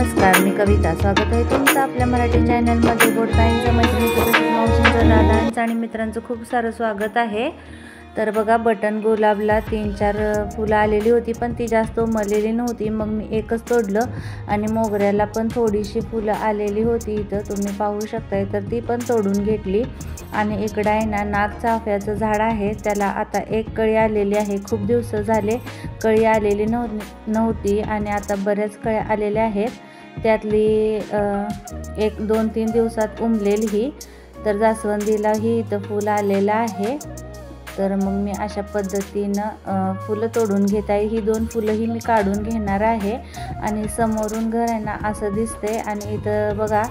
नमस्कार, मी कविता. स्वागत आहे तुमचं आपल्या मराठी चॅनलमध्ये. गोडताईंच्या मैत्रिणीचं, मावशींचं, दादांचं आणि मित्रांचं खूप सारं स्वागत आहे. तर बघा, बटन गुलाबला 3-4 फुलं आलेली होती, पण ती जास्त उमललेली नव्हती. मग मी एकच तोडलं आणि मोगऱ्याला पण थोडीशी फुलं आलेली होती, इथं तुम्ही पाहू शकताय. तर ती पण तोडून घेतली. आणि इकडं आहे ना, नागचाफ्याचं झाड आहे, त्याला आता एक कळी आलेली आहे. खूप दिवस झाले कळी आलेली नव्हती आणि आता बऱ्याच कळ्या आलेल्या आहेत. त्यातली 1-2-3 दिवसात उमलेली ही. तर जास्वंदीलाही इथं फुलं आलेलं आहे. तर मग मी अशा पद्धतीनं फुलं तोडून घेत आहे. ही 2 फुलंही मी काढून घेणार आहे. आणि समोरून घर आहे ना असं दिसते. आणि इथं बघा,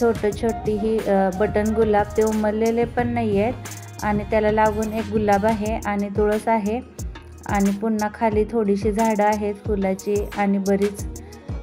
छोटी ही बटन गुलाब, ते उमललेले पण नाही आहेत. आणि त्याला लागून एक गुलाब आहे आणि तुळस आहे. आणि पुन्हा खाली थोडीशी झाडं आहेत फुलाची आणि बरीच.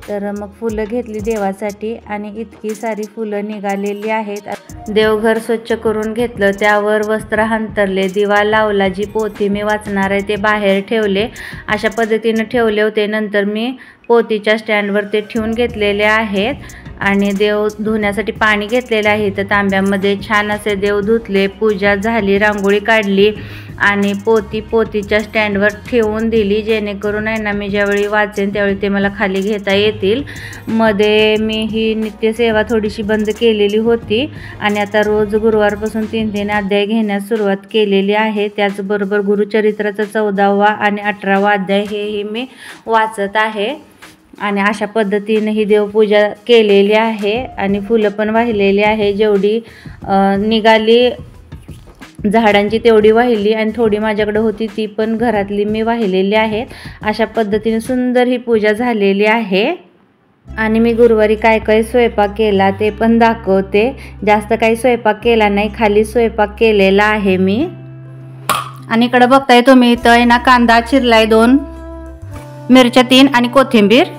तर मग फुलं घेतली देवासाठी आणि इतकी सारी फुलं निघालेली आहेत. देवघर स्वच्छ करून घेतलं, त्यावर वस्त्र अंथरले, दिवा लावला, जी पोथी मी वाचणार आहे ते बाहेर ठेवले. अशा पद्धतीनं ठेवले होते. नंतर मी पोथीच्या स्टँडवर ते ठेवून घेतलेले आहेत. आणि देव धुण्यासाठी पाणी घेतलेलं आहे. तर तांब्यामध्ये छान असे देव धुतले, पूजा झाली, रांगोळी काढली आणि पोथीच्या स्टँडवर ठेवून दिली, जेणेकरून आहे ना मी ज्यावेळी वाचेन त्यावेळी ते मला खाली घेता येतील. मध्ये मी ही नित्यसेवा थोडीशी बंद केलेली होती आणि आता रोज गुरुवारपासून 3-3 अध्याय घेण्यास सुरुवात केलेली आहे. त्याचबरोबर गुरुचरित्राचा 14वा आणि 18वा अध्याय हेही मी वाचत आहे. आणि अशा पद्धतीने ही देवपूजा केलेली आहे. आणि फुलं पण वाहिलेली आहे. जेवढी निघाली झाडांची तेवढी वाहिली आणि थोडी माझ्याकडे होती ती पण घरातली मी वाहिलेली आहेत. अशा पद्धतीने सुंदर ही पूजा झालेली आहे. आणि मी गुरुवारी काय काय स्वयंपाक केला ते पण दाखवते. जास्त काही स्वयंपाक केला नाही, खाली स्वयंपाक केलेला आहे मी. आणि इकडे बघताय तुम्ही, इथं आहे ना कांदा चिरलाय, 2 मिरच्या 3 आणि कोथिंबीर.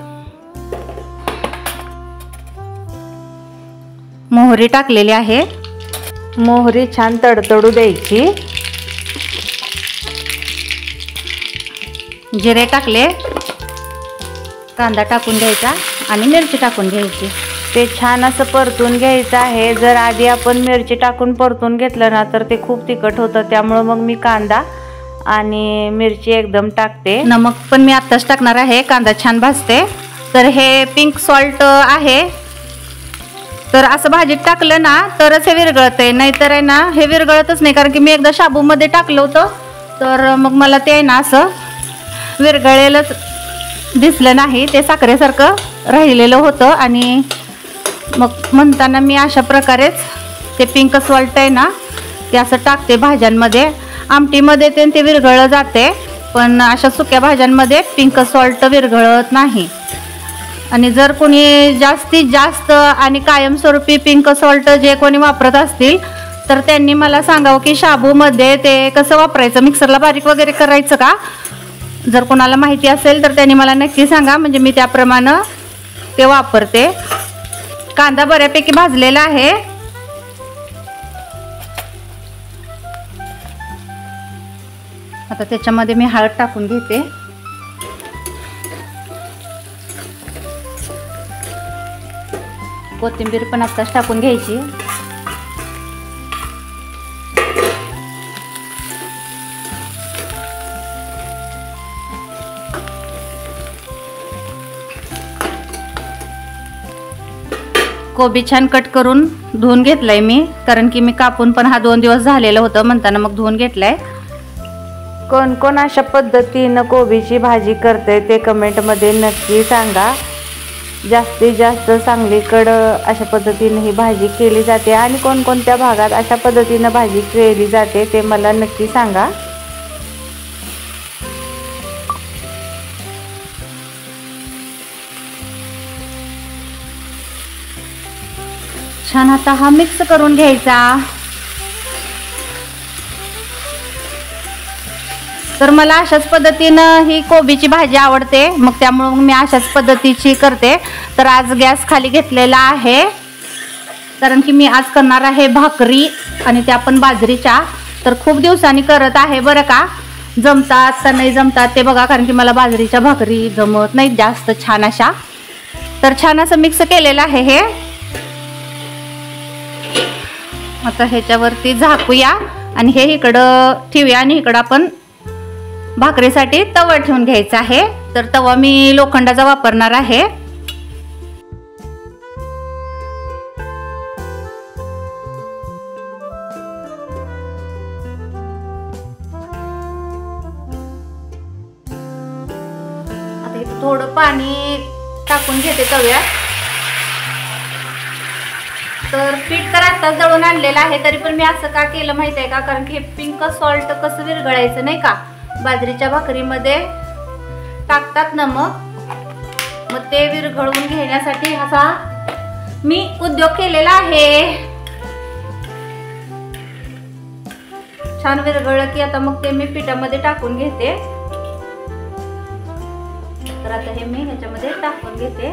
मोहरी टाकलेली आहे. मोहरी छान तडतडू द्यायची. जिरे टाकले, कांदा टाकून घ्यायचा आणि मिरची टाकून घ्यायची. ते छान असं परतून घ्यायचं आहे. जर आधी आपण मिरची टाकून परतून घेतलं ना तर ते खूप तिखट होतं. त्यामुळं मग मी कांदा आणि मिरची एकदम टाकते. नमक पण मी आत्ताच टाकणार आहे, कांदा छान भाजते. तर हे पिंक सॉल्ट आहे. तर असं भाजीत टाकलं ना तरच हे विरघळत आहे, नाहीतर आहे ना हे विरघळतच नाही. कारण की मी एकदा शाबूमध्ये टाकलं होतं, तर मग मला ते आहे ना असं विरघळलेलंच दिसलं नाही, ते साखरेसारखं राहिलेलं होतं. आणि मग म्हणताना मी अशा प्रकारेच ते पिंक सॉल्ट आहे ना ते असं टाकते भाज्यांमध्ये. आमटीमध्ये ते विरघळलं जाते, पण अशा सुक्या भाज्यांमध्ये पिंक सॉल्ट विरघळत नाही. आणि जर कोणी जास्तीत जास्त आणि कायमस्वरूपी पिंक सॉल्ट जे कोणी वापरत असतील तर त्यांनी मला सांगावं की शाबूमध्ये ते कसं वापरायचं, मिक्सरला बारीक वगैरे करायचं का. जर कोणाला माहिती असेल तर त्यांनी मला नक्की सांगा, म्हणजे मी त्याप्रमाणे ते वापरते. कांदा बऱ्यापैकी भाजलेला आहे. आता त्याच्यामध्ये मी हळद टाकून घेते. कोथिंबीर पण आत्ताच टाकून घ्यायची. कोबी छान कट करून धुवून घेतलाय मी, कारण की मी कापून पण हा 2 दिवस झालेलं होतं, म्हणताना मग धुवून घेतलाय. कोण कोण अशा पद्धतीनं कोबीची भाजी करते ते कमेंटमध्ये नक्की सांगा. जास्तीत जास्त सांगलीकडं अशा पद्धतीने ही भाजी केली जाते आणि कोणकोणत्या भागात अशा पद्धतीनं भाजी केली जाते ते मला नक्की सांगा. छान आता हा मिक्स करून घ्यायचा. तर मला अशाच पद्धतीनं ही कोबीची भाजी आवडते, मग त्यामुळे मी अशाच पद्धतीची करते. तर आज गॅस खाली घेतलेला आहे, कारण की मी आज करणार आहे भाकरी आणि त्या पण बाजरीच्या. तर खूप दिवसांनी करत आहे बरं का. जमतात का नाही जमतात ते बघा, कारण की मला बाजरीच्या भाकरी जमत नाही जास्त छान अशा. तर छान असं मिक्स केलेलं आहे हे। आता ह्याच्यावरती झाकूया आणि हे इकडं ठेवूया आणि इकडं आपण भाकरीसाठी तवा ठेवून घ्यायचा आहे। तर तवा मी लोखंडाचा वापरणार आहे। आता इथं थोडं पाणी टाकून घेते तव्यात। तर पीठ तर आता दळून आणलेलं आहे, तरी पण मी असं का केलं माहिती आहे का, कारण की पिंक सॉल्ट कसं विरघळायचं नाही का, बाजरीच्या भाकरीमध्ये टाकतात ना, मग ते विरघळवून घेण्यासाठी असा मी उद्योग केलेला आहे। छान विरघळलं की आता मग ते मी पिठामध्ये टाकून घेते। तर आता हे मी ह्याच्यामध्ये टाकून घेते।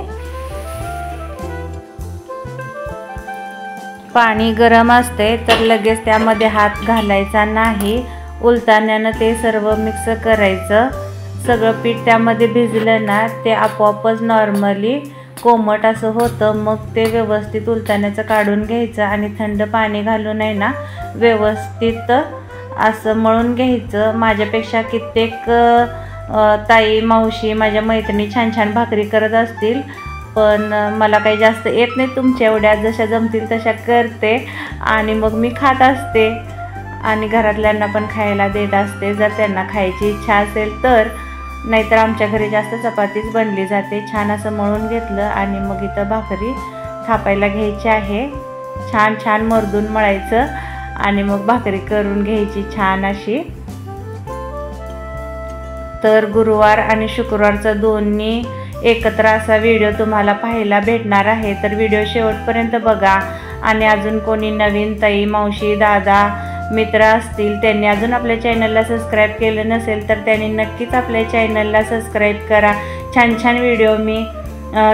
पाणी गरम असते तर लगेच त्यामध्ये हात घालायचा नाही, उलताण्यानं ते सर्व मिक्स करायचं। सगळं पीठ त्यामध्ये भिजलं ना ते आपोआपच नॉर्मली कोमट असं होतं। मग ते व्यवस्थित उलताण्याचं काढून घ्यायचं आणि थंड पाणी घालून आहे ना व्यवस्थित असं मळून घ्यायचं। माझ्यापेक्षा कित्येक ताई मावशी माझ्या मैत्रिणी छान छान भाकरी करत असतील, पण मला काही जास्त येत नाही, तुमच्या एवढ्या जशा जमतील तशा करते आणि मग मी खात असते आणि घरातल्यांना पण खायला देत असते जर त्यांना खायची इच्छा असेल तर। नाहीतर आमच्या घरी जास्त चपातीच बनली जाते। छान असं मळून घेतलं आणि मग इथं भाकरी थापायला घ्यायची आहे। छान छान मर्दून मळायचं आणि मग भाकरी करून घ्यायची छान अशी। तर गुरुवार आणि शुक्रवारचा दोन्ही एकत्र असा व्हिडिओ तुम्हाला पाहायला भेटणार आहे। तर व्हिडिओ शेवटपर्यंत बघा आणि अजून कोणी नवीन ताई मावशी दादा मित्र असतील त्यांनी अजून आपल्या चॅनलला सबस्क्राईब केलं नसेल तर त्यांनी नक्कीच आपल्या चॅनलला सबस्क्राईब करा। छान छान व्हिडिओ मी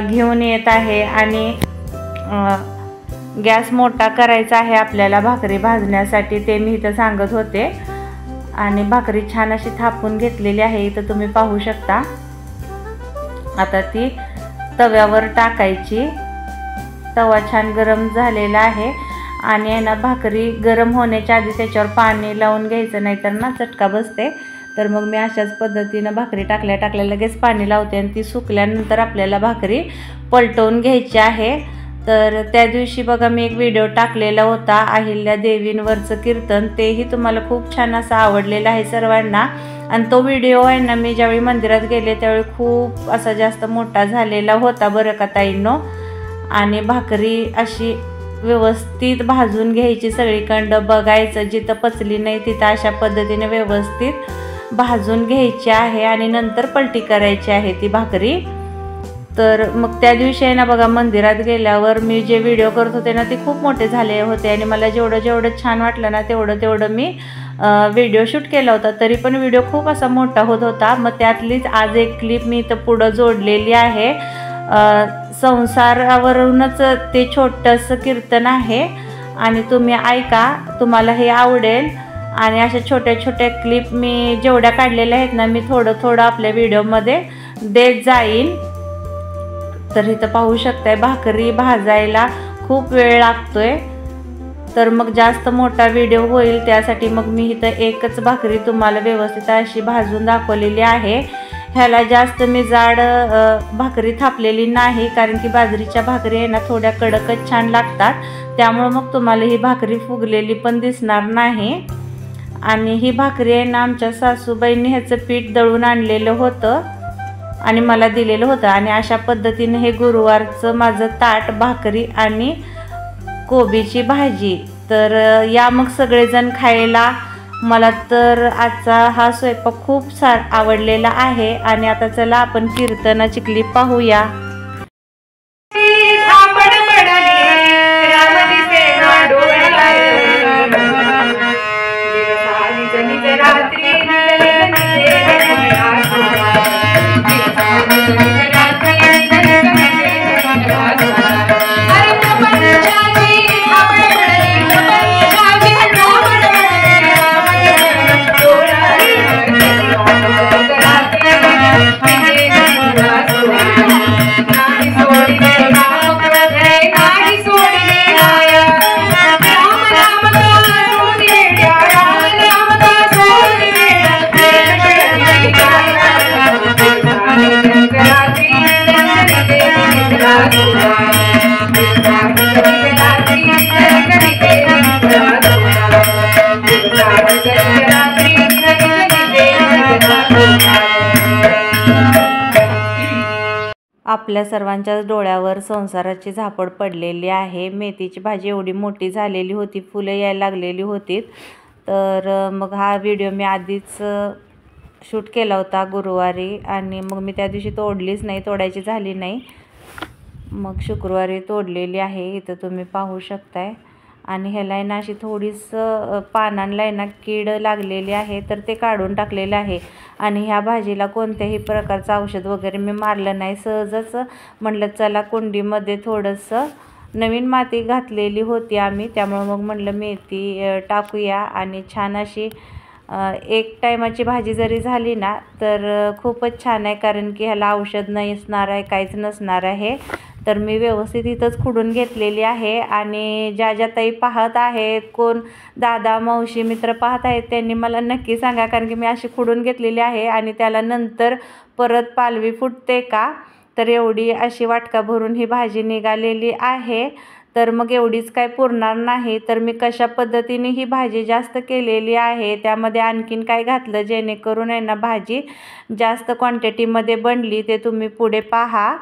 घेऊन येत आहे आणि गॅस मोठा करायचा आहे आपल्याला भाकरी भाजण्यासाठी, ते मी इथं सांगत होते। आणि भाकरी छान अशी थापून घेतलेली आहे, इथं तुम्ही पाहू शकता। आता ती तव्यावर टाकायची। तवा छान गरम झालेला आहे आणि आहे ना भाकरी गरम होण्याच्या आधी त्याच्यावर पाणी लावून घ्यायचं, नाहीतर ना चटका बसते। तर मग मी अशाच पद्धतीनं भाकरी टाकल्या लगेच पाणी लावते आणि ती सुकल्यानंतर आपल्याला भाकरी पलटवून घ्यायची आहे। तर त्या दिवशी बघा मी एक व्हिडिओ टाकलेला होता अहिल्या देवींवरचं कीर्तन, तेही तुम्हाला खूप छान असं आवडलेलं आहे सर्वांना। आणि तो व्हिडिओ आहे ना मी ज्यावेळी मंदिरात गेले त्यावेळी खूप असा जास्त मोठा झालेला होता बरं का ताईंनो। आणि भाकरी अशी व्यवस्थित भाजून घ्यायची, सगळीकडं बघायचं, जिथं पचली नाही तिथं अशा पद्धतीने व्यवस्थित भाजून घ्यायची आहे आणि नंतर पलटी करायची आहे ती भाकरी। तर मग त्या दिवशी आहे ना बघा मंदिरात गेल्यावर मी जे व्हिडिओ करत होते ना ते खूप मोठे झाले होते आणि मला जेवढं छान वाटलं ना तेवढं मी व्हिडिओ शूट केला होता, तरी पण व्हिडिओ खूप असा मोठा होत होता। मग त्यातलीच आज एक क्लिप मी इथं पुढं जोडलेली आहे। संसारावरूनच ते छोटंसं कीर्तन आहे आणि तुम्ही ऐका, तुम्हाला हे आवडेल। आणि अशा छोट्या क्लिप मी जेवढ्या काढलेल्या आहेत ना मी थोडं आपल्या व्हिडिओमध्ये देत जाईन। तर इथं पाहू शकताय भाकरी भाजायला खूप वेळ लागतोय, तर मग जास्त मोठा व्हिडिओ होईल त्यासाठी मग मी इथं एकच भाकरी तुम्हाला व्यवस्थित अशी भाजून दाखवलेली आहे। ह्याला जास्त मी जाड भाकरी थापलेली नाही, कारण की बाजरीच्या भाकरी आहे ना थोड्या कडकच छान लागतात, त्यामुळे मग तुम्हाला ही भाकरी फुगलेली पण दिसणार नाही। आणि ही भाकरी आहे ना आमच्या सासूबाईंनी ह्याचं पीठ दळून आणलेलं होतं आणि मला दिलेलं होतं। आणि अशा पद्धतीने हे गुरुवारचं माझं ताट भाकरी आणि कोबीची भाजी। तर या मग सगळेजण खायला। मला तर आजचा हा स्वयंपाक खूप आवडलेला आहे। आणि आता चला आपण कीर्तनाची क्लिप पाहूया। आपल्या सर्वांच्याच डोळ्यावर संसाराची झापड पडलेली आहे। मेथीची भाजी एवढी मोठी झालेली होती, फुलं यायला लागलेली होती। तर मग हा व्हिडिओ मी आधीच शूट केला होता गुरुवारी, आणि मग मी त्या दिवशी तोडलीच नाही, तोडायची झाली नाही। मग शुक्रवारी तोडलेली आहे, इथं तुम्ही पाहू शकताय। आणि ह्याला आहे ना अशी थोडीसं पानांना आहे ना कीड लागलेली आहे, तर ते काढून टाकलेलं आहे। आणि ह्या भाजीला कोणत्याही प्रकारचं औषध वगैरे मी मारलं नाही, सहजच म्हटलं चला कुंडीमध्ये थोडंसं नवीन माती घातलेली होती आम्ही, त्यामुळे मग म्हटलं मेथी टाकूया आणि छान अशी एक टायमाची भाजी जरी झाली ना तर खूपच छान आहे, कारण की ह्याला औषध नसणार आहे, काहीच नसणार आहे। तर मी व्यवस्थित इथंच खुडून घेतलेली आहे। आणि ज्या ज्या ताई पाहत आहेत, कोण दादा मावशी मित्र पाहत आहेत, त्यांनी मला नक्की सांगा, कारण की मी अशी खुडून घेतलेली आहे आणि त्याला नंतर परत पालवी फुटते का, तर एवढी अशी वाटका भरून ही भाजी निघालेली आहे। तर मग एवढीच काय पुरणार नाही, तर मी कशा पद्धतीने ही भाजी जास्त केलेली आहे, त्यामध्ये आणखीन काय घातलं जेणेकरून आहे ना भाजी जास्त क्वांटिटीमध्ये बनली, ते तुम्ही पुढे पहा।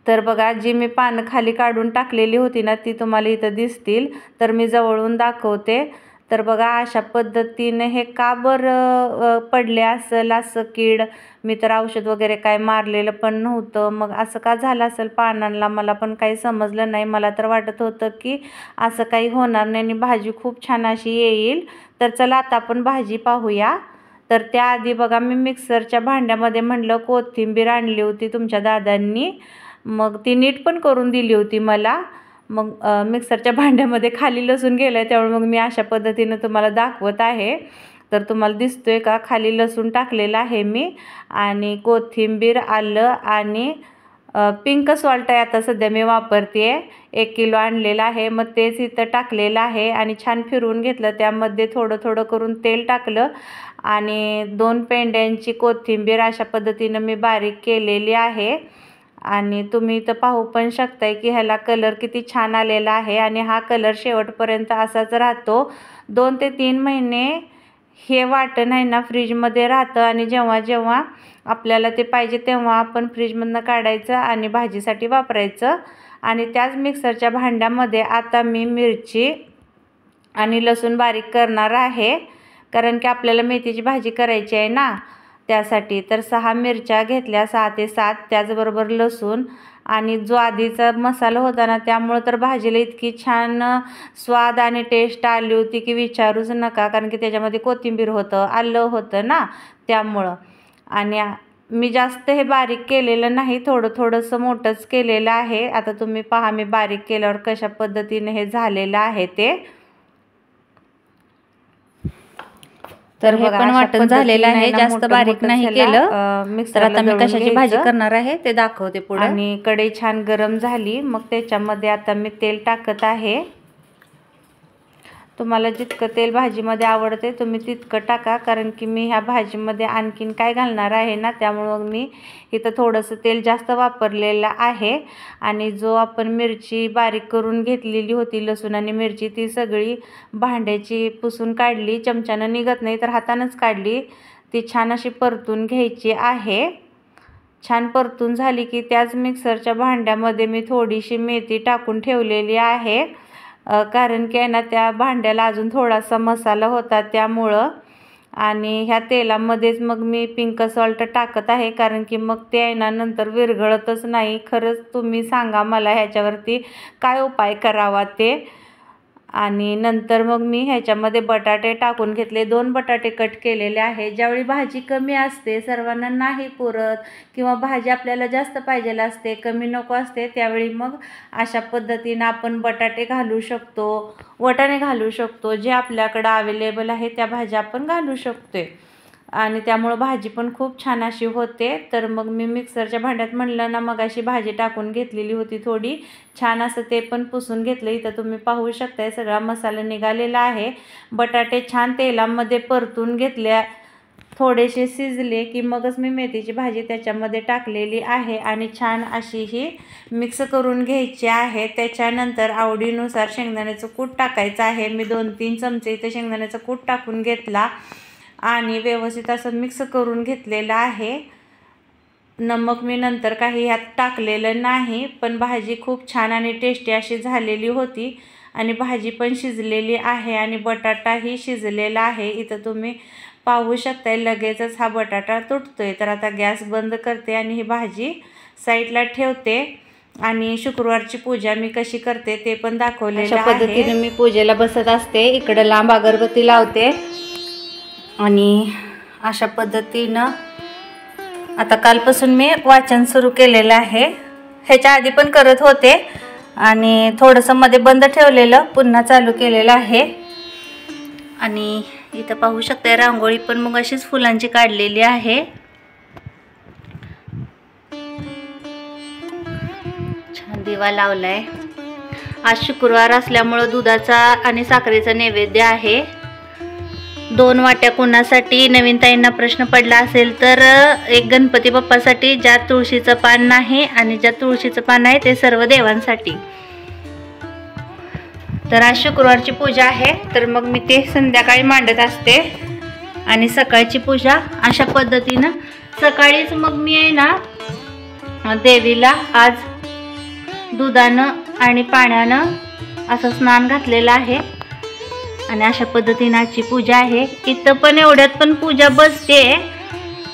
तर बघा, जी मी पानं खाली काढून टाकलेली होती ना ती तुम्हाला इथं दिसतील, तर मी जवळून दाखवते। तर बघा, अशा पद्धतीने हे का बरं पडले असेल असं कीड, मी तर औषध वगैरे काय मारलेलं पण नव्हतं, मग असं का झालं असेल पानांना मला पण काही समजलं नाही। मला तर वाटत होतं की असं काही होणार नाही आणि भाजी खूप छान अशी येईल। तर चला आता आपण भाजी पाहूया। तर त्याआधी बघा, मी मिक्सरच्या भांड्यामध्ये म्हटलं कोथिंबीर आणली होती तुमच्या दादांनी, मग ती नीट पण करून दिली होती मला। मग मिक्सरच्या भांड्यामध्ये खाली लसूण गेलं आहे, त्यामुळे मग मी अशा पद्धतीनं तुम्हाला दाखवत आहे। तर तुम्हाला दिसतोय का, खाली लसूण टाकलेला आहे मी, आणि कोथिंबीर, आलं आणि पिंक सॉल्ट आहे आता सध्या मी वापरते आहे, 1 किलो आणलेलं आहे, मग तेच इथं टाकलेलं आहे आणि छान फिरवून घेतलं। त्यामध्ये थोडं थोडं करून तेल टाकलं आणि 2 पेंड्यांची कोथिंबीर अशा पद्धतीनं मी बारीक केलेली आहे। आणि तुम्ही इथं पाहू पण शकताय की ह्याला कलर किती छान आलेला आहे, आणि हा कलर शेवटपर्यंत असाच राहतो। 2 ते 3 महिने हे वाटण आहे ना फ्रीजमध्ये राहतं, आणि जेव्हा जेव्हा आपल्याला ते पाहिजे तेव्हा आपण फ्रीजमधनं काढायचं आणि भाजीसाठी वापरायचं। आणि त्याच मिक्सरच्या भांड्यामध्ये आता मी मिरची आणि लसूण बारीक करणार आहे, कारण की आपल्याला मेथीची भाजी करायची आहे ना त्यासाठी। तर 6 मिरच्या घेतल्या, 6 ते 7, त्याचबरोबर लसूण, आणि जो आधीचा मसाला होता ना त्यामुळं तर भाजीला इतकी छान स्वाद आणि टेस्ट आली होती की विचारूच नका, कारण की त्याच्यामध्ये कोथिंबीर होतं, आलं होतं ना त्यामुळं। आणि मी जास्त हे बारीक केलेलं नाही, थोडं थोडंसं मोठंच केलेलं आहे। आता तुम्ही पहा मी बारीक केल्यावर कशा पद्धतीने हे झालेलं आहे ते। तर हे पण वाटण झालेलं आहे, जास्त बारीक नाही केलं। तर आता मी कशाची भाजी करणार आहे ते दाखवते पुढे। आणि कढई छान गरम झाली, मग त्याच्यामध्ये आता मी तेल टाकत आहे। तुम्हाला जितकं तेल भाजीमध्ये आवडते तुम्ही तितकं टाका, कारण की मी ह्या भाजीमध्ये आणखीन काय घालणार आहे ना, त्यामुळं मी इथं थोडंसं तेल जास्त वापरलेलं आहे। आणि जो आपण मिरची बारीक करून घेतलेली होती, लसूण आणि मिरची, ती सगळी भांड्याची पुसून काढली, चमच्यानं निघत नाही तर हातानंच काढली। ती छान अशी परतून घ्यायची आहे। छान परतून झाली की त्याच मिक्सरच्या भांड्यामध्ये मी थोडीशी मेथी टाकून ठेवलेली आहे, कारण की आहे ना त्या भांड्याला अजून थोडासा मसाला होता त्यामुळं। आणि ह्या तेलामध्येच मग मी पिंक सॉल्ट टाकत आहे, कारण की मग ते आहे ना नंतर विरघळतच नाही। खरंच तुम्ही सांगा मला ह्याच्यावरती काय उपाय करावा ते। आणि नंतर मग मी ह्याच्यामध्ये बटाटे टाकून घेतले, 2 बटाटे कट केलेले आहे। ज्यावेळी भाजी कमी असते, सर्वांना नाही पुरत, किंवा भाजी आपल्याला जास्त पाहिजेल असते, कमी नको असते, त्यावेळी मग अशा पद्धतीनं आपण बटाटे घालू शकतो, वाटाणे घालू शकतो, जे आपल्याकडं अवेलेबल आहे त्या भाज्या आपण घालू शकतो, आणि त्यामुळं भाजी पण खूप छान अशी होते। तर मग मी मिक्सरच्या भांड्यात म्हणलं ना मग अशी भाजी टाकून घेतलेली होती, थोडी छान असं ते पण पुसून घेतलं। इथं तुम्ही पाहू शकताय सगळा मसाला निघालेला आहे। बटाटे छान तेलामध्ये परतून घेतल्या, थोडेसे शिजले की मगच मी मेथीची भाजी त्याच्यामध्ये टाकलेली आहे, आणि छान अशी ही मिक्स करून घ्यायची आहे। त्याच्यानंतर आवडीनुसार शेंगदाण्याचं कूट टाकायचं आहे। मी 2-3 चमचे इथे शेंगदाण्याचं कूट टाकून घेतला आणि व्यवस्थित असं मिक्स करून घेतलेलं आहे। नमक मी नंतर काही ह्यात टाकलेलं नाही, पण भाजी खूप छान आणि टेस्टी अशी झालेली होती आणि भाजी पण शिजलेली आहे आणि बटाटाही शिजलेला आहे। इथं तुम्ही पाहू शकताय लगेचच हा बटाटा तुटतोय। तर आता गॅस बंद करते आणि ही भाजी साईडला ठेवते आणि शुक्रवारची पूजा मी कशी करते ते पण दाखवलेलं आहे। अशा पद्धतीने मी पूजेला बसत असते, इकडे लांब अगरबत्ती लावते आणि अशा पद्धतीनं आता कालपासून मी वाचन सुरू केलेलं आहे। ह्याच्या आधी पण करत होते आणि थोडंसं मध्ये बंद ठेवलेलं, पुन्हा चालू केलेलं आहे। आणि इथं पाहू शकता रांगोळी पण मग अशीच फुलांची काढलेली आहे। छान दिवा लावलाय। आज शुक्रवार असल्यामुळे दुधाचा आणि साखरेचा नैवेद्य आहे। 2 वाट्या कोणासाठी नवीन ताईंना प्रश्न पडला असेल तर एक गणपती बाप्पासाठी ज्या तुळशीचं पान नाही आणि ज्या तुळशीचं पान आहे ते सर्व देवांसाठी। तर आज शुक्रवारची पूजा आहे, तर मग मी ते संध्याकाळी मांडत असते आणि सकाळची पूजा अशा पद्धतीनं सकाळीच मग मी आहे ना देवीला आज दुधानं आणि पाण्यानं असं स्नान घातलेलं आहे आणि अशा पद्धतीने आजची पूजा आहे। इथं पण एवढ्यात पण पूजा बसते,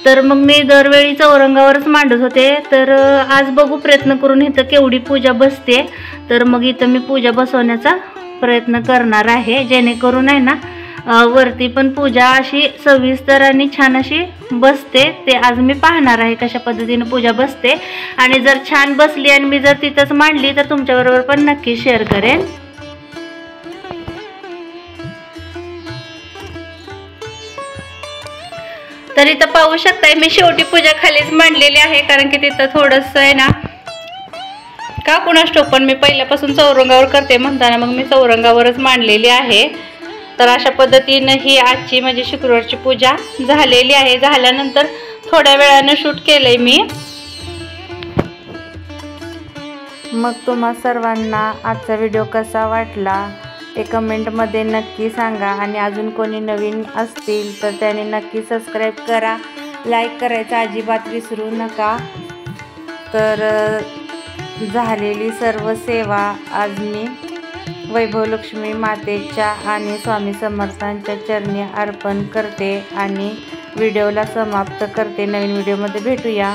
तर मग मी दरवेळी चौरंगावरच मांडत होते, तर आज बघू प्रयत्न करून इथं केवढी पूजा बसते। तर मग इथं मी पूजा बसवण्याचा प्रयत्न करणार आहे, जेणेकरून आहे ना वरती पण पूजा अशी सविस्तर आणि छान अशी बसते। ते आज मी पाहणार आहे कशा पद्धतीने पूजा बसते आणि जर छान बसली आणि मी जर तिथंच मांडली तर तुमच्याबरोबर पण नक्की शेअर करेन। तर इथं पाहू शकताय मी शेवटी पूजा खालीच मांडलेली आहे, कारण की तिथं थोडंसं आहे ना का कुणास ठाऊक पण मी पहिल्यापासून चौरंगावर करते म्हणताना मग मी चौरंगावरच मांडलेली आहे। तर अशा पद्धतीने ही आजची माझी शुक्रवारची पूजा झालेली आहे। झाल्यानंतर थोड्या वेळानं शूट केलंय मी। मग तुम्हा सर्वांना आजचा व्हिडिओ कसा वाटला ते कमेंटमध्ये नक्की सांगा आणि अजून कोणी नवीन असतील तर त्यांनी नक्की सबस्क्राईब करा, लाईक करायचं अजिबात विसरू नका। तर झालेली सर्व सेवा आज मी वैभवलक्ष्मी मातेच्या आणि स्वामी समर्थांच्या चरणी अर्पण करते आणि व्हिडिओला समाप्त करते। नवीन व्हिडिओमध्ये भेटूया।